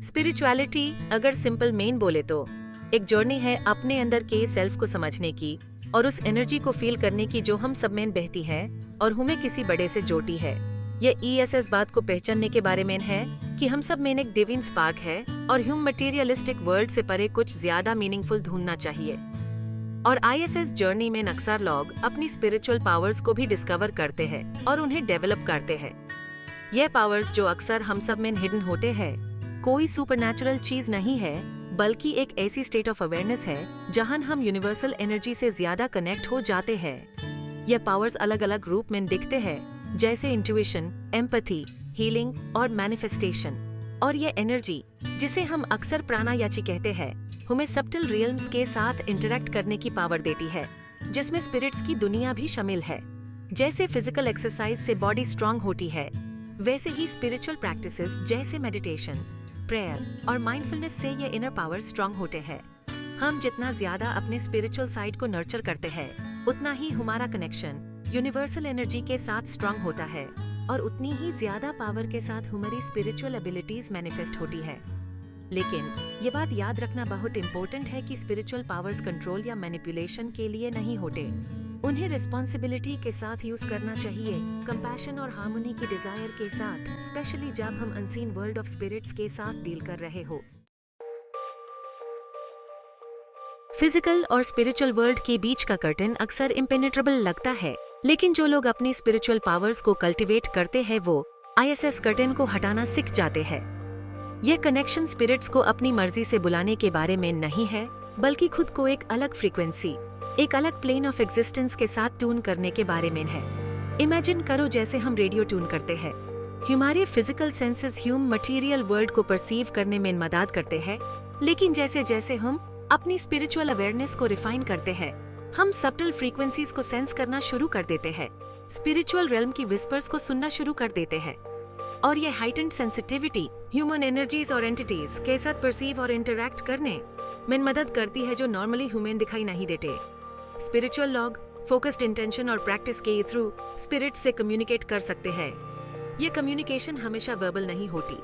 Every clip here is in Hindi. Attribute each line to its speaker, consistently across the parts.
Speaker 1: स्पिरिचुअलिटी अगर सिंपल मेन बोले तो एक जर्नी है अपने अंदर के सेल्फ को समझने की और उस एनर्जी को फील करने की जो हम सब में बहती है और हमें किसी बड़े से जोड़ती है। ये ESS बात को पहचानने के बारे में है कि हम सब में एक डिवाइन स्पार्क है और ह्यूमन मटेरियलिस्टिक वर्ल्ड से परे कुछ ज्यादा मीनिंगफुल ढूंढना चाहिए। और ISS जर्नी में अक्सर लोग अपनी स्पिरिचुअल पावर्स को भी डिस्कवर करते हैं और उन्हें डेवलप करते हैं। ये पावर्स जो अक्सर हम सब में हिडन होते हैं कोई सुपरनैचुरल चीज नहीं है बल्कि एक ऐसी स्टेट ऑफ अवेयरनेस है जहां हम यूनिवर्सल एनर्जी से ज्यादा कनेक्ट हो जाते हैं। ये पावर्स अलग अलग रूप में दिखते हैं जैसे इंट्यूशन, एम्पैथी, हीलिंग और मैनिफेस्टेशन। और ये एनर्जी जिसे हम अक्सर प्राणायाची कहते हैं हमें सब्टल रियल्म्स के साथ इंटरेक्ट करने की पावर देती है जिसमें स्पिरिट्स की दुनिया भी शामिल है। जैसे फिजिकल एक्सरसाइज से बॉडी स्ट्रांग होती है वैसे ही स्पिरिचुअल प्रैक्टिसेस जैसे मेडिटेशन, प्रेयर और माइंडफुलनेस से ये इनर पावर स्ट्रांग होते हैं। हम जितना ज्यादा अपने स्पिरिचुअल साइड को नर्चर करते हैं उतना ही हमारा कनेक्शन यूनिवर्सल एनर्जी के साथ स्ट्रांग होता है और उतनी ही ज्यादा पावर के साथ हमारी स्पिरिचुअल एबिलिटीज मैनिफेस्ट होती है। लेकिन ये बात याद रखना बहुत इम्पोर्टेंट है कि स्पिरिचुअल पावर्स कंट्रोल या मैनिपुलेशन के लिए नहीं होते। उन्हें रिस्पॉन्सिबिलिटी के साथ यूज करना चाहिए, कंपैशन और हार्मनी की डिजायर के साथ, स्पेशली जब हम अनसीन वर्ल्ड ऑफ स्पिरिट्स के साथ डील कर रहे हो। फिजिकल और स्पिरिचुअल वर्ल्ड के बीच का कर्टन अक्सर इम्पेनेट्रेबल लगता है, लेकिन जो लोग अपनी स्पिरिचुअल पावर्स को कल्टीवेट करते हैं वो ISS कर्टन को हटाना सीख जाते हैं। यह कनेक्शन स्पिरिट्स को अपनी मर्जी से बुलाने के बारे में नहीं है बल्कि खुद को एक अलग फ्रीक्वेंसी, एक अलग प्लेन ऑफ एग्जिस्टेंस के साथ ट्यून करने के बारे में है। इमेजिन करो जैसे हम रेडियो ट्यून करते हैं। हमारे physical senses human material world को परसीव करने में मदद करते हैं, लेकिन जैसे जैसे हम अपनी स्पिरिचुअल अवेयरनेस को रिफाइन करते हैं हम सब्टल फ्रीक्वेंसीज को सेंस करना शुरू कर देते हैं, स्पिरिचुअल रेल्म की विस्पर्स को सुनना शुरू कर देते हैं। और ये हाइटेंड सेंसिटिविटी ह्यूमन एनर्जीज और एंटिटीज के साथ परसीव और इंटरैक्ट करने में मदद करती है जो नॉर्मली ह्यूमन दिखाई नहीं देते। स्पिरिचुअल लोग फोकस्ड इंटेंशन और प्रैक्टिस के थ्रू स्पिरिट से कम्युनिकेट कर सकते हैं। ये कम्युनिकेशन हमेशा वर्बल नहीं होती,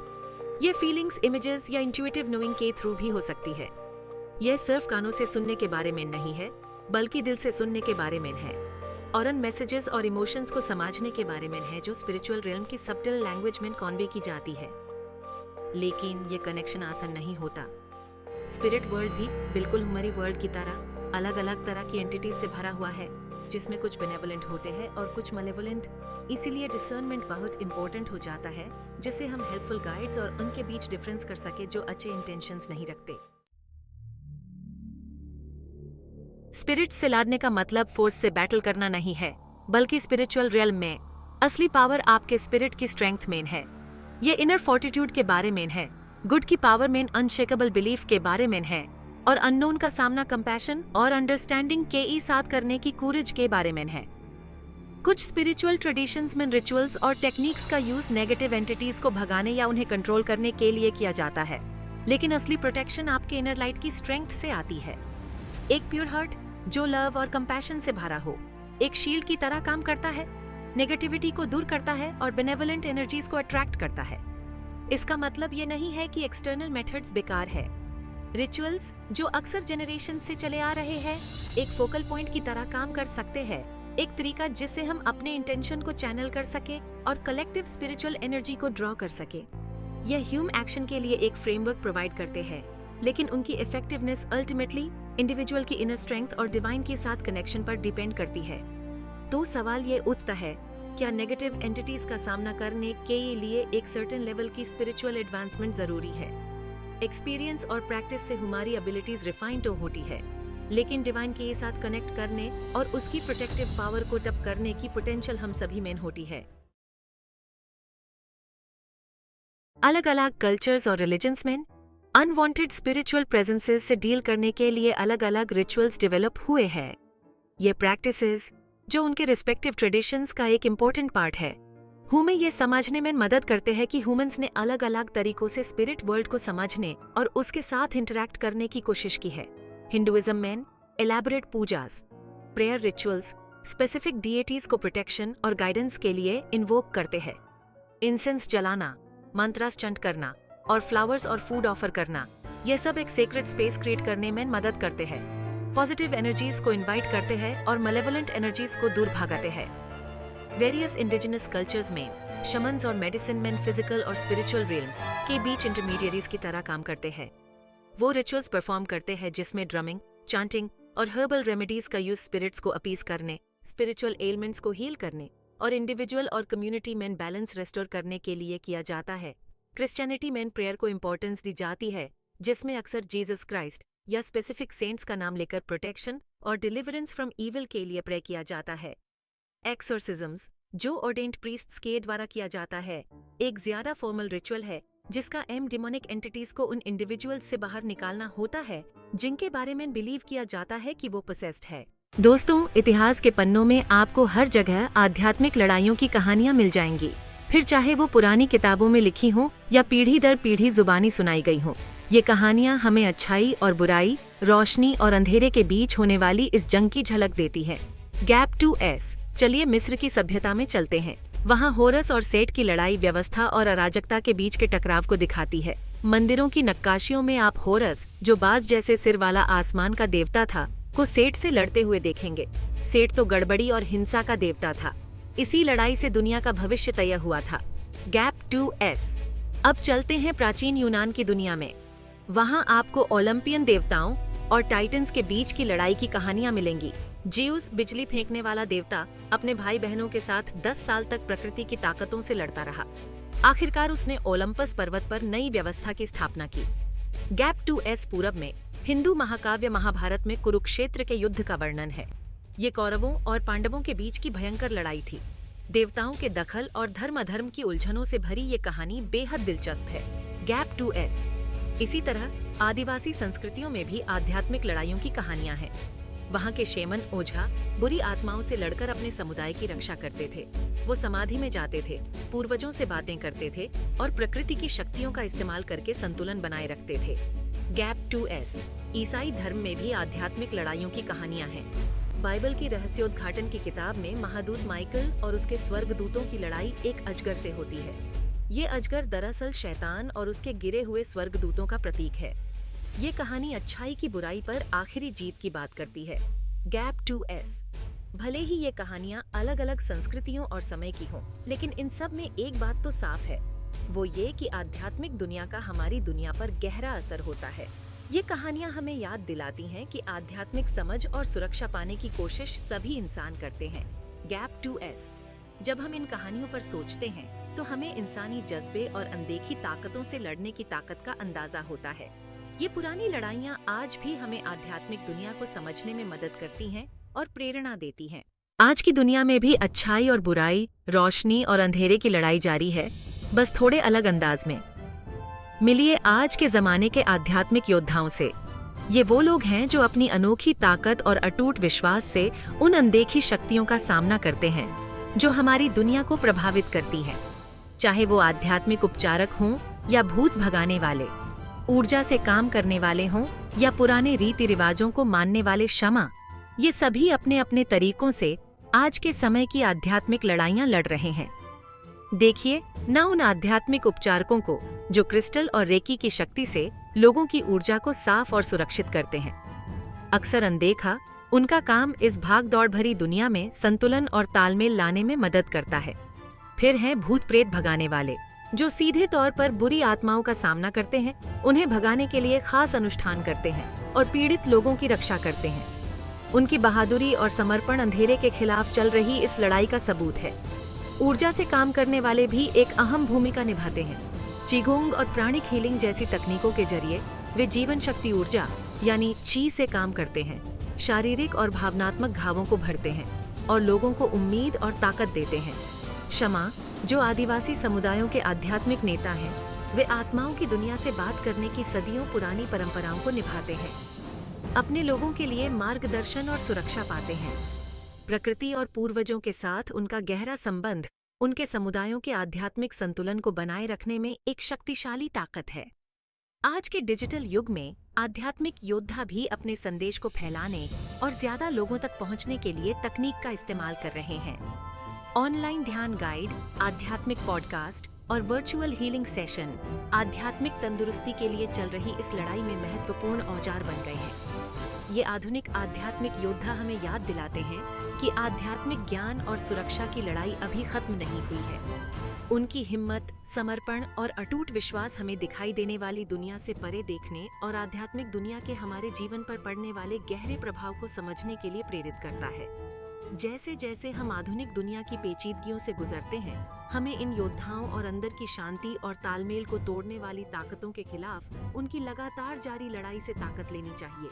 Speaker 1: ये फीलिंग्स, इमेजेस या इंट्यूटिव नोइंग के थ्रू भी हो सकती है। यह सिर्फ कानों से सुनने के बारे में नहीं है बल्कि दिल से सुनने के बारे में है और उन मैसेजेस और इमोशंस को समझने के बारे में है जो स्पिरिचुअल रियल्म की सब्टल लैंग्वेज में कॉन्वे की जाती है। लेकिन ये कनेक्शन आसान नहीं होता। स्पिरिट वर्ल्ड भी बिल्कुल हमारी वर्ल्ड की तरह अलग अलग तरह की एंटिटीज से भरा हुआ है जिसमें कुछ बेनेवोलेंट होते हैं और कुछ मलेवोलेंट। इसीलिए डिसर्नमेंट बहुत इंपॉर्टेंट हो जाता है जिससे हम हेल्पफुल गाइड्स और उनके बीच डिफरेंस कर सके जो अच्छे इंटेंशंस नहीं रखते। स्पिरिट से लड़ने का मतलब फोर्स से बैटल करना नहीं है बल्कि स्पिरिचुअल रियल्म में असली पावर आपके स्पिरिट की स्ट्रेंथ में है। ये इनर फोर्टिट्यूड के बारे में है, गुड की पावर में अनशेकेबल बिलीफ के बारे में है और अननोन का सामना कंपैशन और अंडरस्टैंडिंग के साथ करने की कूरेज के बारे में है। कुछ स्पिरिचुअल ट्रेडिशंस में रिचुअल्स और टेक्निक्स का यूज नेगेटिव एंटिटीज को भगाने या उन्हें कंट्रोल करने के लिए किया जाता है, लेकिन असली प्रोटेक्शन आपके इनर लाइट की स्ट्रेंथ से आती है। एक प्योर हार्ट जो लव और कंपैशन से भरा हो एक शील्ड की तरह काम करता है, नेगेटिविटी को दूर करता है और बेनेवोलेंट एनर्जीज को अट्रैक्ट करता है। इसका मतलब ये नहीं है कि एक्सटर्नल मेथड्स बेकार है। रिचुअल्स जो अक्सर जनरेशन से चले आ रहे हैं एक फोकल पॉइंट की तरह काम कर सकते हैं, एक तरीका जिससे हम अपने इंटेंशन को चैनल कर सके और कलेक्टिव स्पिरिचुअल एनर्जी को ड्रॉ कर सके। यह ह्यूमन एक्शन के लिए एक फ्रेमवर्क प्रोवाइड करते हैं, लेकिन उनकी इफेक्टिवनेस अल्टीमेटली इंडिविजुअल की इनर स्ट्रेंथ और डिवाइन के साथ कनेक्शन पर डिपेंड करती है। तो सवाल ये उठता है, क्या नेगेटिव एंटिटीज का सामना करने के लिए एक सर्टेन लेवल की स्पिरिचुअल एडवांसमेंट जरूरी है? एक्सपीरियंस और प्रैक्टिस से हमारी एबिलिटीज रिफाइन तो होती है, लेकिन डिवाइन के साथ कनेक्ट करने और उसकी प्रोटेक्टिव पावर को टप करने की पोटेंशियल हम सभी में होती है। अलग अलग कल्चर्स और रिलीजन्स में अनवांटेड स्पिरिचुअल प्रेजेंसेस से डील करने के लिए अलग अलग रिचुअल्स डेवलप हुए हैं। ये प्रैक्टिसेस जो उनके रिस्पेक्टिव ट्रेडिशंस का एक इम्पोर्टेंट पार्ट है, हमें ये समझने में मदद करते हैं कि ह्यूमंस ने अलग अलग तरीकों से स्पिरिट वर्ल्ड को समझने और उसके साथ इंटरैक्ट करने की कोशिश की है। हिंदुइज्म में elaborate Pooja's, prayer rituals specific डीएटीज को प्रोटेक्शन और गाइडेंस के लिए इन्वोक करते हैं। इंसेंस जलाना, मंत्रास चंट करना और फ्लावर्स और फूड ऑफर करना, यह सब एक सेक्रेट स्पेस क्रिएट करने में मदद करते हैं। पॉजिटिव एनर्जीज को इनवाइट करते हैं और मलेवोलेंट एनर्जीज को दूर भगाते हैं। वेरियस इंडिजिनस कल्चर्स में शमन्स और मेडिसिन मैन फिजिकल और स्पिरिचुअल रियल्म्स के बीच इंटरमीडियरीज की तरह काम करते हैं। वो रिचुअल्स परफॉर्म करते हैं जिसमें ड्रमिंग, चांटिंग और हर्बल रेमेडीज का यूज स्पिरिट्स को अपीज करने, स्पिरिचुअल एलिमेंट्स को हील करने और इंडिविजुअल और कम्युनिटी में बैलेंस रेस्टोर करने के लिए किया जाता है। क्रिश्चियनिटी में प्रेयर को इंपॉर्टेंस दी जाती है, जिसमें अक्सर जीसस क्राइस्ट या स्पेसिफिक सेंट्स का नाम लेकर प्रोटेक्शन और डिलीवरेंस फ्रॉम ईविल के लिए प्रे किया जाता है। एक्सोर्सिज्म्स, जो ऑर्डेन्ड प्रीस्ट्स के द्वारा किया जाता है, एक ज्यादा फॉर्मल रिचुअल है जिसका एम डिमोनिक एंटिटीज को उन इंडिविजुअल्स से बाहर निकालना होता है जिनके बारे में बिलीव किया जाता है कि वो पोसेस्ड है। दोस्तों, इतिहास के पन्नों में आपको हर जगह आध्यात्मिक लड़ाइयों की कहानियां मिल जाएंगी, फिर चाहे वो पुरानी किताबों में लिखी हो या पीढ़ी दर पीढ़ी जुबानी सुनाई गई हो। ये कहानियां हमें अच्छाई और बुराई, रोशनी और अंधेरे के बीच होने वाली इस जंग की झलक देती है। Gap 2S। चलिए मिस्र की सभ्यता में चलते हैं। वहाँ होरस और सेट की लड़ाई व्यवस्था और अराजकता के बीच के टकराव को दिखाती है। मंदिरों की नक्काशियों में आप होरस, जो बाज जैसे सिर वाला आसमान का देवता था, को सेट से लड़ते हुए देखेंगे। सेट तो गड़बड़ी और हिंसा का देवता था। इसी लड़ाई से दुनिया का भविष्य तय हुआ था। Gap 2S। अब चलते हैं प्राचीन यूनान की दुनिया में। वहाँ आपको ओलंपियन देवताओं और टाइटन्स के बीच की लड़ाई की कहानियां मिलेंगी। जियूस, बिजली फेंकने वाला देवता, अपने भाई बहनों के साथ 10 साल तक प्रकृति की ताकतों से लड़ता रहा। आखिरकार उसने ओलंपस पर्वत पर नई व्यवस्था की स्थापना की। गैप 2S पूरब में हिंदू महाकाव्य महाभारत में कुरुक्षेत्र के युद्ध का वर्णन है। ये कौरवों और पांडवों के बीच की भयंकर लड़ाई थी। देवताओं के दखल और धर्म की उलझनों से भरी ये कहानी बेहद दिलचस्प है। Gap 2S। इसी तरह आदिवासी संस्कृतियों में भी आध्यात्मिक लड़ाइयों की कहानियां हैं। वहाँ के शेमन ओझा बुरी आत्माओं से लड़कर अपने समुदाय की रक्षा करते थे। वो समाधि में जाते थे, पूर्वजों से बातें करते थे और प्रकृति की शक्तियों का इस्तेमाल करके संतुलन बनाए रखते थे। Gap 2S। ईसाई धर्म में भी आध्यात्मिक लड़ाइयों की कहानियां हैं। बाइबल की रहस्योद्घाटन की किताब में महादूत माइकल और उसके स्वर्गदूतों की लड़ाई एक अजगर से होती है। ये अजगर दरअसल शैतान और उसके गिरे हुए स्वर्गदूतों का प्रतीक है। ये कहानी अच्छाई की बुराई पर आखिरी जीत की बात करती है। Gap 2S। भले ही ये कहानियां अलग अलग संस्कृतियों और समय की हों, लेकिन इन सब में एक बात तो साफ है, वो ये कि आध्यात्मिक दुनिया का हमारी दुनिया पर गहरा असर होता है। ये कहानियां हमें याद दिलाती हैं कि आध्यात्मिक समझ और सुरक्षा पाने की कोशिश सभी इंसान करते हैं। Gap 2S। जब हम इन कहानियों पर सोचते हैं तो हमें इंसानी जज्बे और अनदेखी ताकतों से लड़ने की ताकत का अंदाजा होता है। ये पुरानी लड़ाइयाँ आज भी हमें आध्यात्मिक दुनिया को समझने में मदद करती हैं और प्रेरणा देती हैं। आज की दुनिया में भी अच्छाई और बुराई, रोशनी और अंधेरे की लड़ाई जारी है, बस थोड़े अलग अंदाज में। मिलिए आज के जमाने के आध्यात्मिक योद्धाओं से। ये वो लोग हैं जो अपनी अनोखी ताकत और अटूट विश्वास से उन अनदेखी शक्तियों का सामना करते हैं जो हमारी दुनिया को प्रभावित करती हैं। चाहे वो आध्यात्मिक उपचारक हों या भूत भगाने वाले, ऊर्जा से काम करने वाले हों या पुराने रीति रिवाजों को मानने वाले शमा, ये सभी अपने अपने तरीकों से आज के समय की आध्यात्मिक लड़ाइयां लड़ रहे हैं। देखिए न उन आध्यात्मिक उपचारकों को जो क्रिस्टल और रेकी की शक्ति से लोगों की ऊर्जा को साफ और सुरक्षित करते हैं। अक्सर अनदेखा उनका काम इस भाग दौड़ भरी दुनिया में संतुलन और तालमेल लाने में मदद करता है। फिर हैं भूत प्रेत भगाने वाले, जो सीधे तौर पर बुरी आत्माओं का सामना करते हैं, उन्हें भगाने के लिए खास अनुष्ठान करते हैं और पीड़ित लोगों की रक्षा करते हैं। उनकी बहादुरी और समर्पण अंधेरे के खिलाफ चल रही इस लड़ाई का सबूत है। ऊर्जा से काम करने वाले भी एक अहम भूमिका निभाते हैं। चिगोंग और प्राणिक हीलिंग जैसी तकनीकों के जरिए वे जीवन शक्ति ऊर्जा यानी ची से काम करते हैं, शारीरिक और भावनात्मक घावों को भरते हैं और लोगों को उम्मीद और ताकत देते हैं। शमा, जो आदिवासी समुदायों के आध्यात्मिक नेता हैं, वे आत्माओं की दुनिया से बात करने की सदियों पुरानी परंपराओं को निभाते हैं। अपने लोगों के लिए मार्गदर्शन और सुरक्षा पाते हैं। प्रकृति और पूर्वजों के साथ उनका गहरा संबंध उनके समुदायों के आध्यात्मिक संतुलन को बनाए रखने में एक शक्तिशाली ताकत है। आज के डिजिटल युग में आध्यात्मिक योद्धा भी अपने संदेश को फैलाने और ज्यादा लोगों तक पहुंचने के लिए तकनीक का इस्तेमाल कर रहे हैं। ऑनलाइन ध्यान गाइड, आध्यात्मिक पॉडकास्ट और वर्चुअल हीलिंग सेशन आध्यात्मिक तंदुरुस्ती के लिए चल रही इस लड़ाई में महत्वपूर्ण औजार बन गए हैं। ये आधुनिक आध्यात्मिक योद्धा हमें याद दिलाते हैं कि आध्यात्मिक ज्ञान और सुरक्षा की लड़ाई अभी खत्म नहीं हुई है। उनकी हिम्मत, समर्पण और अटूट विश्वास हमें दिखाई देने वाली दुनिया से परे देखने और आध्यात्मिक दुनिया के हमारे जीवन पर पड़ने वाले गहरे प्रभाव को समझने के लिए प्रेरित करता है। जैसे जैसे हम आधुनिक दुनिया की पेचीदगियों से गुजरते हैं, हमें इन योद्धाओं और अंदर की शांति और तालमेल को तोड़ने वाली ताकतों के खिलाफ उनकी लगातार जारी लड़ाई से ताकत लेनी चाहिए।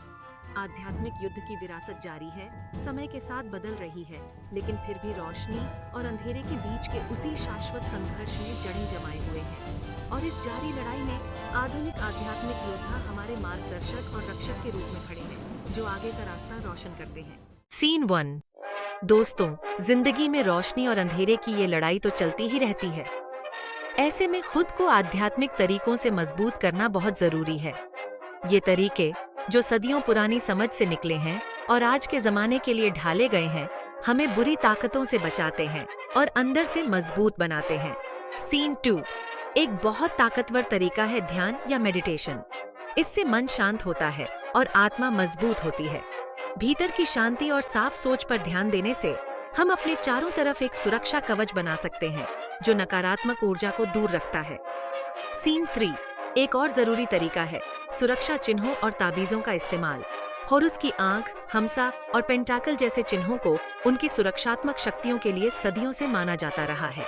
Speaker 1: आध्यात्मिक युद्ध की विरासत जारी है, समय के साथ बदल रही है, लेकिन फिर भी रोशनी और अंधेरे के बीच के उसी शाश्वत संघर्ष में जड़ें जमाए हुए हैं। और इस जारी लड़ाई में आधुनिक आध्यात्मिक योद्धा हमारे मार्गदर्शक और रक्षक के रूप में खड़े हैं, जो आगे का रास्ता रोशन करते हैं। सीन 1। दोस्तों, जिंदगी में रोशनी और अंधेरे की ये लड़ाई तो चलती ही रहती है। ऐसे में खुद को आध्यात्मिक तरीकों से मजबूत करना बहुत जरूरी है। ये तरीके, जो सदियों पुरानी समझ से निकले हैं और आज के जमाने के लिए ढाले गए हैं, हमें बुरी ताकतों से बचाते हैं और अंदर से मजबूत बनाते हैं। सीन 2। एक बहुत ताकतवर तरीका है ध्यान या मेडिटेशन। इससे मन शांत होता है और आत्मा मजबूत होती है। भीतर की शांति और साफ सोच पर ध्यान देने से हम अपने चारों तरफ एक सुरक्षा कवच बना सकते हैं, जो नकारात्मक ऊर्जा को दूर रखता है। सीन 3। एक और जरूरी तरीका है सुरक्षा चिन्हों और ताबीजों का इस्तेमाल। होरुस की आंख, हमसा और पेंटाकल जैसे चिन्हों को उनकी सुरक्षात्मक शक्तियों के लिए सदियों से माना जाता रहा है।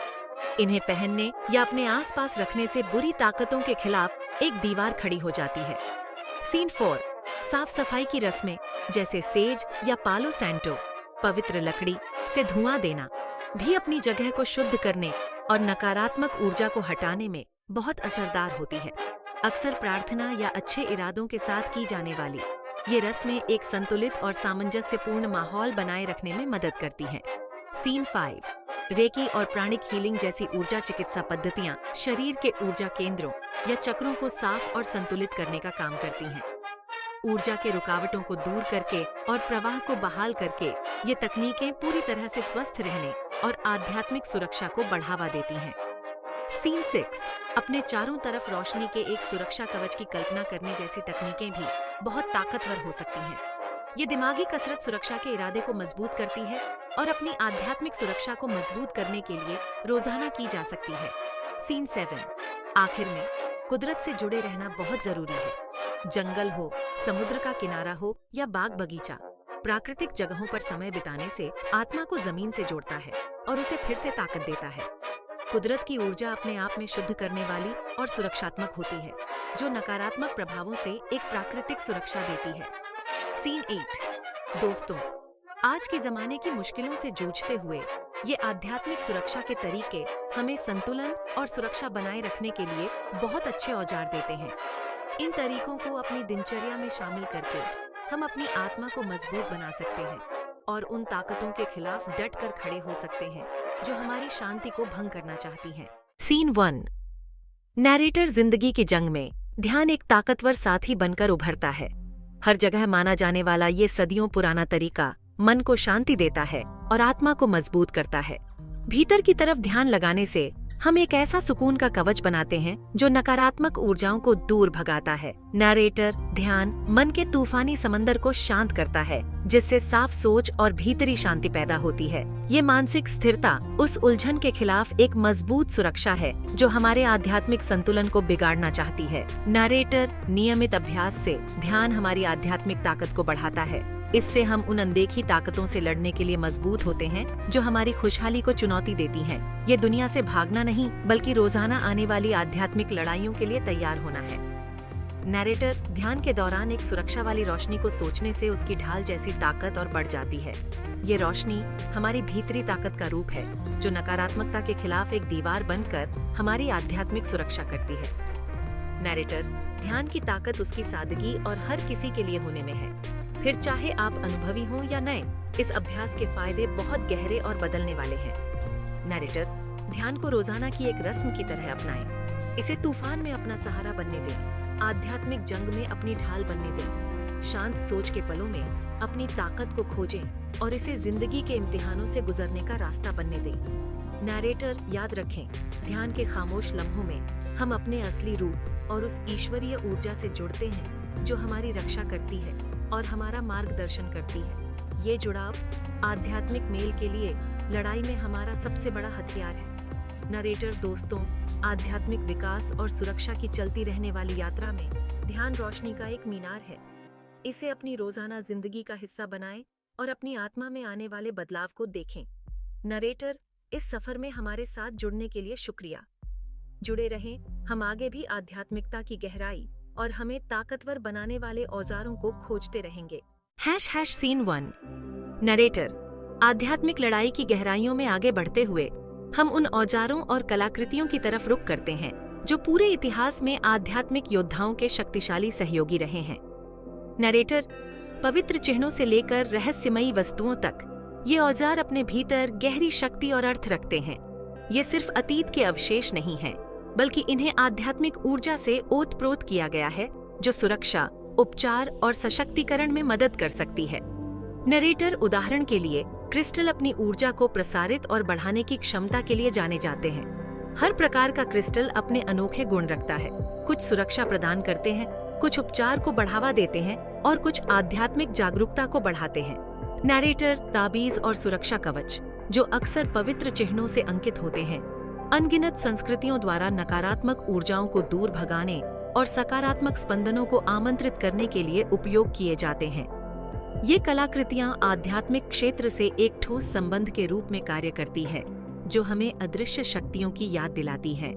Speaker 1: इन्हें पहनने या अपने आसपास रखने से बुरी ताकतों के खिलाफ एक दीवार खड़ी हो जाती है। सीन 4। साफ सफाई की रस्में, जैसे सेज या पालो सैंटो, पवित्र लकड़ी से धुआं देना, भी अपनी जगह को शुद्ध करने और नकारात्मक ऊर्जा को हटाने में बहुत असरदार होती है। अक्सर प्रार्थना या अच्छे इरादों के साथ की जाने वाली ये रस्में एक संतुलित और सामंजस्यपूर्ण माहौल बनाए रखने में मदद करती हैं। सीन 5। रेकी और प्राणिक हीलिंग जैसी ऊर्जा चिकित्सा पद्धतियां शरीर के ऊर्जा केंद्रों या चक्रों को साफ और संतुलित करने का काम करती हैं। ऊर्जा के रुकावटों को दूर करके और प्रवाह को बहाल करके ये तकनीकें पूरी तरह से स्वस्थ रहने और आध्यात्मिक सुरक्षा को बढ़ावा देती हैं। सीन 6। अपने चारों तरफ रोशनी के एक सुरक्षा कवच की कल्पना करने जैसी तकनीकें भी बहुत ताकतवर हो सकती हैं। ये दिमागी कसरत सुरक्षा के इरादे को मजबूत करती है और अपनी आध्यात्मिक सुरक्षा को मजबूत करने के लिए रोजाना की जा सकती है। सीन 7। आखिर में, कुदरत से जुड़े रहना बहुत जरूरी है। जंगल हो, समुद्र का किनारा हो या बाग बगीचा, प्राकृतिक जगहों पर समय बिताने से आत्मा को जमीन से जोड़ता है और उसे फिर से ताकत देता है। कुदरत की ऊर्जा अपने आप में शुद्ध करने वाली और सुरक्षात्मक होती है, जो नकारात्मक प्रभावों से एक प्राकृतिक सुरक्षा देती है। सीन 8। दोस्तों, आज के जमाने की मुश्किलों से जूझते हुए ये आध्यात्मिक सुरक्षा के तरीके हमें संतुलन और सुरक्षा बनाए रखने के लिए बहुत अच्छे औजार देते हैं। इन तरीकों को अपनी दिनचर्या में शामिल करके हम अपनी आत्मा को मजबूत बना सकते हैं और उन ताकतों के खिलाफ डट कर खड़े हो सकते हैं जो हमारी शांति को भंग करना चाहती हैं। सीन 1। नैरेटर जिंदगी की जंग में ध्यान एक ताकतवर साथी बनकर उभरता है। हर जगह माना जाने वाला ये सदियों पुराना तरीका मन को शांति देता है और आत्मा को मजबूत करता है। भीतर की तरफ ध्यान लगाने से हम एक ऐसा सुकून का कवच बनाते हैं जो नकारात्मक ऊर्जाओं को दूर भगाता है। नैरेटर ध्यान मन के तूफानी समंदर को शांत करता है, जिससे साफ सोच और भीतरी शांति पैदा होती है। ये मानसिक स्थिरता उस उलझन के खिलाफ एक मजबूत सुरक्षा है जो हमारे आध्यात्मिक संतुलन को बिगाड़ना चाहती है। नैरेटर नियमित अभ्यास से ध्यान हमारी आध्यात्मिक ताकत को बढ़ाता है। इससे हम उन अनदेखी ताकतों से लड़ने के लिए मजबूत होते हैं जो हमारी खुशहाली को चुनौती देती हैं। ये दुनिया से भागना नहीं, बल्कि रोजाना आने वाली आध्यात्मिक लड़ाइयों के लिए तैयार होना है। नैरेटर ध्यान के दौरान एक सुरक्षा वाली रोशनी को सोचने से उसकी ढाल जैसी ताकत और बढ़ जाती है। ये रोशनी हमारी भीतरी ताकत का रूप है जो नकारात्मकता के खिलाफ एक दीवार बनकर हमारी आध्यात्मिक सुरक्षा करती है। नैरेटर ध्यान की ताकत उसकी सादगी और हर किसी के लिए होने में है। फिर चाहे आप अनुभवी हों या नए, इस अभ्यास के फायदे बहुत गहरे और बदलने वाले हैं। नैरेटर ध्यान को रोजाना की एक रस्म की तरह अपनाएं। इसे तूफान में अपना सहारा बनने दें, आध्यात्मिक जंग में अपनी ढाल बनने दें, शांत सोच के पलों में अपनी ताकत को खोजें और इसे जिंदगी के इम्तिहानों से गुजरने का रास्ता बनने दें। नैरेटर, याद रखें, ध्यान के खामोश लम्हों में हम अपने असली रूप और उस ईश्वरीय ऊर्जा से जुड़ते हैं जो हमारी रक्षा करती है और हमारा मार्गदर्शन करती है। ये जुड़ाव आध्यात्मिक मेल के लिए लड़ाई में हमारा सबसे बड़ा हथियार है। नरेटर दोस्तों, आध्यात्मिक विकास और सुरक्षा की चलती रहने वाली यात्रा में ध्यान रोशनी का एक मीनार है। इसे अपनी रोजाना जिंदगी का हिस्सा बनाएं और अपनी आत्मा में आने वाले बदलाव को देखें। नरेटर, इस सफर में हमारे साथ जुड़ने के लिए शुक्रिया। जुड़े रहें, हम आगे भी आध्यात्मिकता की गहराई और हमें ताकतवर बनाने वाले औजारों को खोजते रहेंगे। #Scene 1 नरेटर, आध्यात्मिक लड़ाई की गहराइयों में आगे बढ़ते हुए हम उन औजारों और कलाकृतियों की तरफ रुख करते हैं जो पूरे इतिहास में आध्यात्मिक योद्धाओं के शक्तिशाली सहयोगी रहे हैं। नरेटर, पवित्र चिन्हों से लेकर रहस्यमयी वस्तुओं तक ये औजार अपने भीतर गहरी शक्ति और अर्थ रखते हैं। ये सिर्फ अतीत के अवशेष नहीं हैं, बल्कि इन्हें आध्यात्मिक ऊर्जा से ओतप्रोत किया गया है जो सुरक्षा, उपचार और सशक्तिकरण में मदद कर सकती है। नरेटर, उदाहरण के लिए क्रिस्टल अपनी ऊर्जा को प्रसारित और बढ़ाने की क्षमता के लिए जाने जाते हैं। हर प्रकार का क्रिस्टल अपने अनोखे गुण रखता है। कुछ सुरक्षा प्रदान करते हैं, कुछ उपचार को बढ़ावा देते हैं और कुछ आध्यात्मिक जागरूकता को बढ़ाते हैं। नरेटर, ताबीज और सुरक्षा कवच, जो अक्सर पवित्र चिन्हों से अंकित होते हैं, अनगिनत संस्कृतियों द्वारा नकारात्मक ऊर्जाओं को दूर भगाने और सकारात्मक स्पंदनों को आमंत्रित करने के लिए उपयोग किए जाते हैं। ये कलाकृतियां आध्यात्मिक क्षेत्र से एक ठोस संबंध के रूप में कार्य करती है, जो हमें अदृश्य शक्तियों की याद दिलाती है।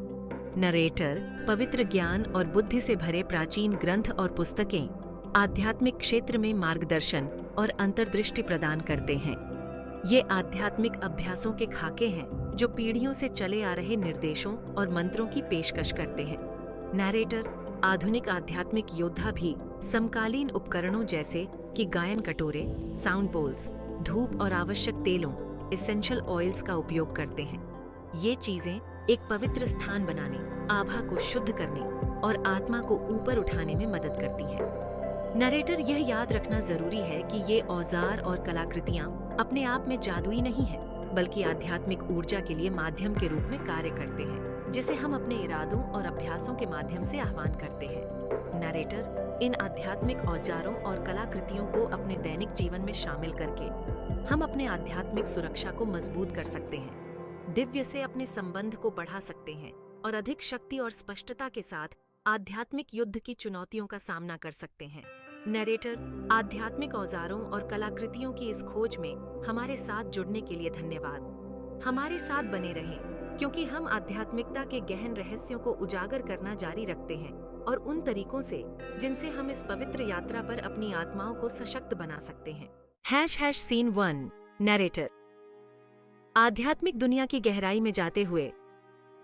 Speaker 1: नरेटर, पवित्र ज्ञान और बुद्धि से भरे प्राचीन ग्रंथ और पुस्तकें आध्यात्मिक क्षेत्र में मार्गदर्शन और अंतर्दृष्टि प्रदान करते हैं। ये आध्यात्मिक अभ्यासों के खाके हैं जो पीढ़ियों से चले आ रहे निर्देशों और मंत्रों की पेशकश करते हैं। नरेटर, आधुनिक आध्यात्मिक योद्धा भी समकालीन उपकरणों जैसे कि गायन कटोरे, साउंड बोल्स, धूप और आवश्यक तेलों, एसेंशियल ऑयल्स का उपयोग करते हैं। ये चीजें एक पवित्र स्थान बनाने, आभा को शुद्ध करने और आत्मा को ऊपर उठाने में मदद करती हैं। नरेटर, यह याद रखना जरूरी है कि ये औजार और कलाकृतियां अपने आप में जादुई नहीं हैं, बल्कि आध्यात्मिक ऊर्जा के लिए माध्यम के रूप में कार्य करते हैं, जिसे हम अपने इरादों और अभ्यासों के माध्यम से आह्वान करते हैं। नरेटर, इन आध्यात्मिक औजारों और कलाकृतियों को अपने दैनिक जीवन में शामिल करके हम अपने आध्यात्मिक सुरक्षा को मजबूत कर सकते हैं, दिव्य से अपने संबंध को बढ़ा सकते हैं और अधिक शक्ति और स्पष्टता के साथ आध्यात्मिक युद्ध की चुनौतियों का सामना कर सकते हैं। नरेटर, आध्यात्मिक औजारों और कलाकृतियों की इस खोज में हमारे साथ जुड़ने के लिए धन्यवाद। हमारे साथ बने रहें, क्योंकि हम आध्यात्मिकता के गहन रहस्यों को उजागर करना जारी रखते हैं और उन तरीकों से जिनसे हम इस पवित्र यात्रा पर अपनी आत्माओं को सशक्त बना सकते हैं। #Scene 1 नरेटर, आध्यात्मिक दुनिया की गहराई में जाते हुए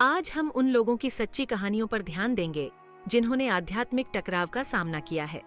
Speaker 1: आज हम उन लोगों की सच्ची कहानियों पर ध्यान देंगे जिन्होंने आध्यात्मिक टकराव का सामना किया है।